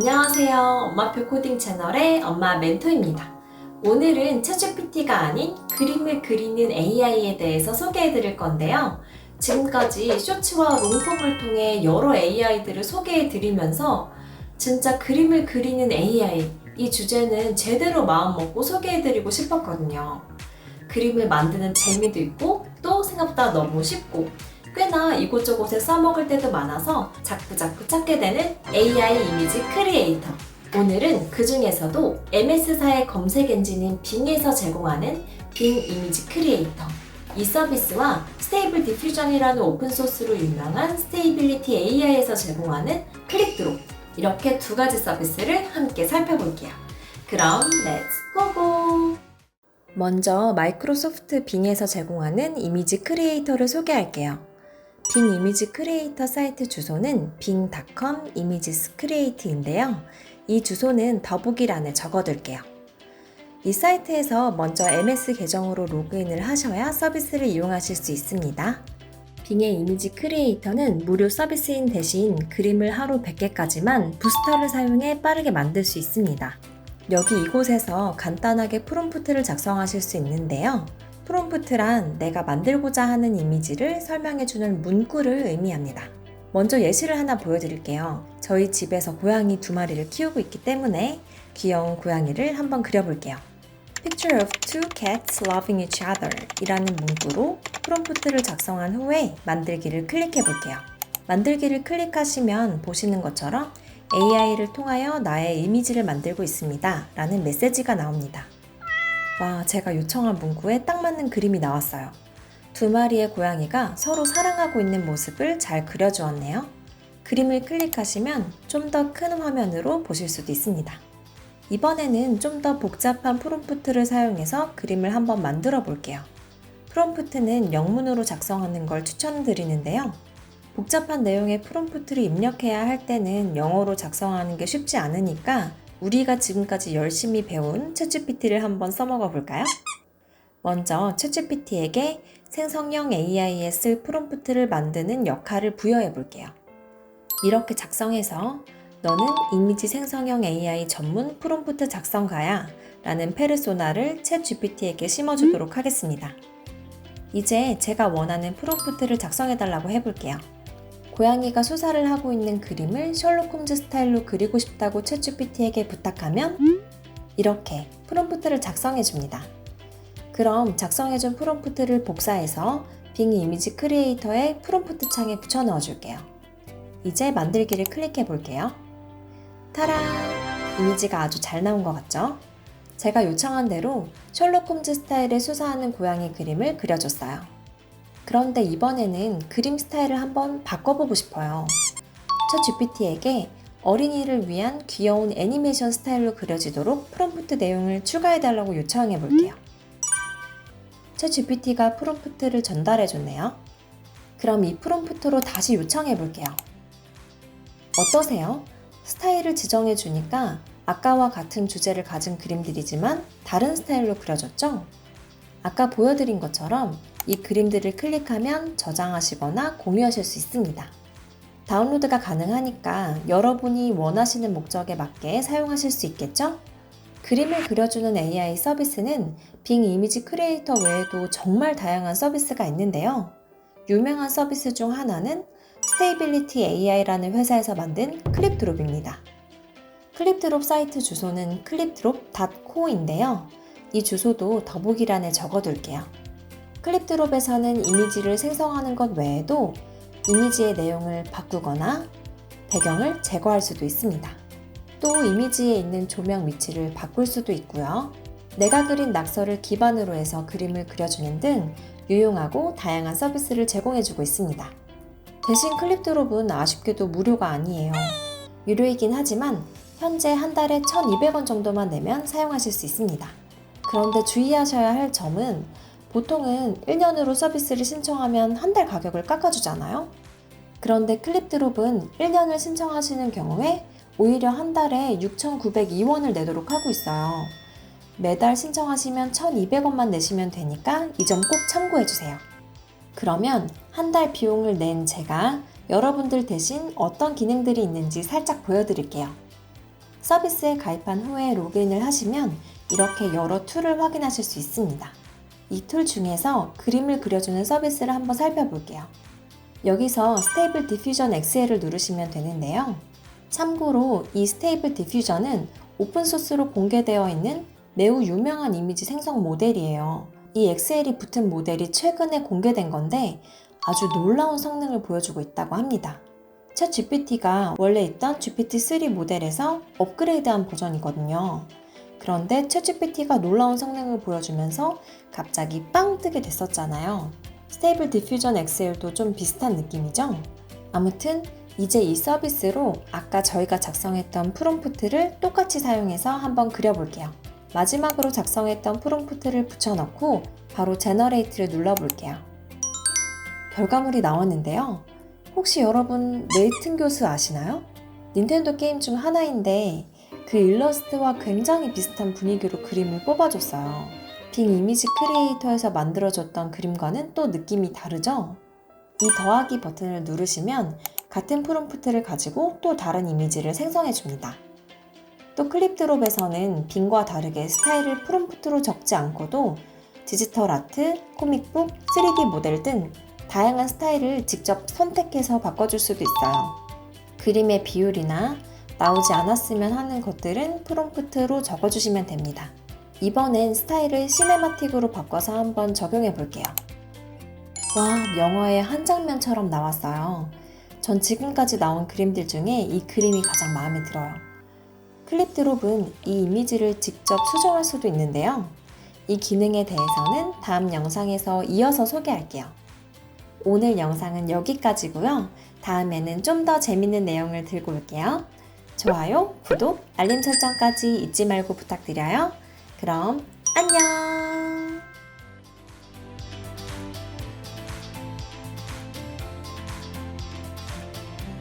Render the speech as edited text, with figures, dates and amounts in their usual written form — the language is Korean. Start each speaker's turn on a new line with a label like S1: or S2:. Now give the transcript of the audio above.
S1: 안녕하세요. 엄마표 코딩 채널의 엄마 멘토입니다. 오늘은 챗GPT가 아닌 그림을 그리는 AI에 대해서 소개해 드릴 건데요. 지금까지 쇼츠와 롱폼을 통해 여러 AI들을 소개해 드리면서 진짜 그림을 그리는 AI, 이 주제는 제대로 마음먹고 소개해 드리고 싶었거든요. 그림을 만드는 재미도 있고 또 생각보다 너무 쉽고 꽤나 이곳저곳에 써먹을 때도 많아서 자꾸자꾸 찾게 되는 AI 이미지 크리에이터. 오늘은 그 중에서도 MS사의 검색 엔진인 빙에서 제공하는 빙 이미지 크리에이터. 이 서비스와 스테이블 디퓨전이라는 오픈소스로 유명한 스테이빌리티 AI에서 제공하는 클릭드롭. 이렇게 두 가지 서비스를 함께 살펴볼게요. 그럼 렛츠 고고! 먼저 마이크로소프트 빙에서 제공하는 이미지 크리에이터를 소개할게요. 빙 이미지 크리에이터 사이트 주소는 bing.com images create인데요. 이 주소는 더보기란에 적어둘게요. 이 사이트에서 먼저 MS 계정으로 로그인을 하셔야 서비스를 이용하실 수 있습니다. 빙의 이미지 크리에이터는 무료 서비스인 대신 그림을 하루 100개까지만 부스터를 사용해 빠르게 만들 수 있습니다. 여기 이곳에서 간단하게 프롬프트를 작성하실 수 있는데요. 프롬프트란 내가 만들고자 하는 이미지를 설명해주는 문구를 의미합니다. 먼저 예시를 하나 보여드릴게요. 저희 집에서 고양이 2마리를 키우고 있기 때문에 귀여운 고양이를 한번 그려볼게요. Picture of two cats loving each other 이라는 문구로 프롬프트를 작성한 후에 만들기를 클릭해볼게요. 만들기를 클릭하시면 보시는 것처럼 AI를 통하여 나의 이미지를 만들고 있습니다 라는 메시지가 나옵니다. 와, 제가 요청한 문구에 딱 맞는 그림이 나왔어요. 2마리의 고양이가 서로 사랑하고 있는 모습을 잘 그려주었네요. 그림을 클릭하시면 좀 더 큰 화면으로 보실 수도 있습니다. 이번에는 좀 더 복잡한 프롬프트를 사용해서 그림을 한번 만들어 볼게요. 프롬프트는 영문으로 작성하는 걸 추천드리는데요. 복잡한 내용의 프롬프트를 입력해야 할 때는 영어로 작성하는 게 쉽지 않으니까 우리가 지금까지 열심히 배운 챗GPT를 한번 써먹어 볼까요? 먼저 챗GPT에게 생성형 AI에 쓸 프롬프트를 만드는 역할을 부여해 볼게요. 이렇게 작성해서 너는 이미지 생성형 AI 전문 프롬프트 작성가야 라는 페르소나를 챗GPT에게 심어주도록 하겠습니다. 이제 제가 원하는 프롬프트를 작성해 달라고 해볼게요. 고양이가 수사를 하고 있는 그림을 셜록 홈즈 스타일로 그리고 싶다고 챗GPT에게 부탁하면 이렇게 프롬프트를 작성해 줍니다. 그럼 작성해준 프롬프트를 복사해서 빙 이미지 크리에이터의 프롬프트 창에 붙여 넣어 줄게요. 이제 만들기를 클릭해 볼게요. 타라! 이미지가 아주 잘 나온 것 같죠? 제가 요청한 대로 셜록 홈즈 스타일의 수사하는 고양이 그림을 그려줬어요. 그런데 이번에는 그림 스타일을 한번 바꿔보고 싶어요. 챗GPT에게 어린이를 위한 귀여운 애니메이션 스타일로 그려지도록 프롬프트 내용을 추가해달라고 요청해 볼게요. 챗GPT가 프롬프트를 전달해줬네요. 그럼 이 프롬프트로 다시 요청해 볼게요. 어떠세요? 스타일을 지정해 주니까 아까와 같은 주제를 가진 그림들이지만 다른 스타일로 그려졌죠? 아까 보여드린 것처럼 이 그림들을 클릭하면 저장하시거나 공유하실 수 있습니다. 다운로드가 가능하니까 여러분이 원하시는 목적에 맞게 사용하실 수 있겠죠? 그림을 그려주는 AI 서비스는 빙 이미지 크리에이터 외에도 정말 다양한 서비스가 있는데요. 유명한 서비스 중 하나는 스테이빌리티 AI라는 회사에서 만든 클립드롭입니다. 클립드롭 사이트 주소는 clipdrop.co인데요. 이 주소도 더보기란에 적어둘게요. 클립드롭에서는 이미지를 생성하는 것 외에도 이미지의 내용을 바꾸거나 배경을 제거할 수도 있습니다. 또 이미지에 있는 조명 위치를 바꿀 수도 있고요. 내가 그린 낙서를 기반으로 해서 그림을 그려주는 등 유용하고 다양한 서비스를 제공해주고 있습니다. 대신 클립드롭은 아쉽게도 무료가 아니에요. 유료이긴 하지만 현재 한 달에 1,200원 정도만 내면 사용하실 수 있습니다. 그런데 주의하셔야 할 점은 보통은 1년으로 서비스를 신청하면 한 달 가격을 깎아주잖아요. 그런데 클립드롭은 1년을 신청하시는 경우에 오히려 한 달에 6,902원을 내도록 하고 있어요. 매달 신청하시면 1,200원만 내시면 되니까 이 점 꼭 참고해주세요. 그러면 한 달 비용을 낸 제가 여러분들 대신 어떤 기능들이 있는지 살짝 보여드릴게요. 서비스에 가입한 후에 로그인을 하시면 이렇게 여러 툴을 확인하실 수 있습니다. 이 툴 중에서 그림을 그려주는 서비스를 한번 살펴볼게요. 여기서 스테이블 디퓨전 XL을 누르시면 되는데요. 참고로 이 스테이블 디퓨전은 오픈소스로 공개되어 있는 매우 유명한 이미지 생성 모델이에요. 이 XL이 붙은 모델이 최근에 공개된 건데 아주 놀라운 성능을 보여주고 있다고 합니다. 챗 GPT가 원래 있던 GPT-3 모델에서 업그레이드한 버전이거든요. 그런데 챗 GPT가 놀라운 성능을 보여주면서 갑자기 빵 뜨게 됐었잖아요. 스테이블 디퓨전 XL도 좀 비슷한 느낌이죠? 아무튼 이제 이 서비스로 아까 저희가 작성했던 프롬프트를 똑같이 사용해서 한번 그려볼게요. 마지막으로 작성했던 프롬프트를 붙여넣고 바로 제너레이트를 눌러볼게요. 결과물이 나왔는데요. 혹시 여러분 레이튼 교수 아시나요? 닌텐도 게임 중 하나인데 그 일러스트와 굉장히 비슷한 분위기로 그림을 뽑아줬어요. 빙 이미지 크리에이터에서 만들어줬던 그림과는 또 느낌이 다르죠? 이 더하기 버튼을 누르시면 같은 프롬프트를 가지고 또 다른 이미지를 생성해줍니다. 또 클립드롭에서는 빙과 다르게 스타일을 프롬프트로 적지 않고도 디지털 아트, 코믹북, 3D 모델 등 다양한 스타일을 직접 선택해서 바꿔줄 수도 있어요. 그림의 비율이나 나오지 않았으면 하는 것들은 프롬프트로 적어주시면 됩니다. 이번엔 스타일을 시네마틱으로 바꿔서 한번 적용해 볼게요. 와, 영화의 한 장면처럼 나왔어요. 전 지금까지 나온 그림들 중에 이 그림이 가장 마음에 들어요. 클립드롭은 이 이미지를 직접 수정할 수도 있는데요. 이 기능에 대해서는 다음 영상에서 이어서 소개할게요. 오늘 영상은 여기까지고요. 다음에는 좀 더 재밌는 내용을 들고 올게요. 좋아요, 구독, 알림 설정까지 잊지 말고 부탁드려요. 그럼 안녕!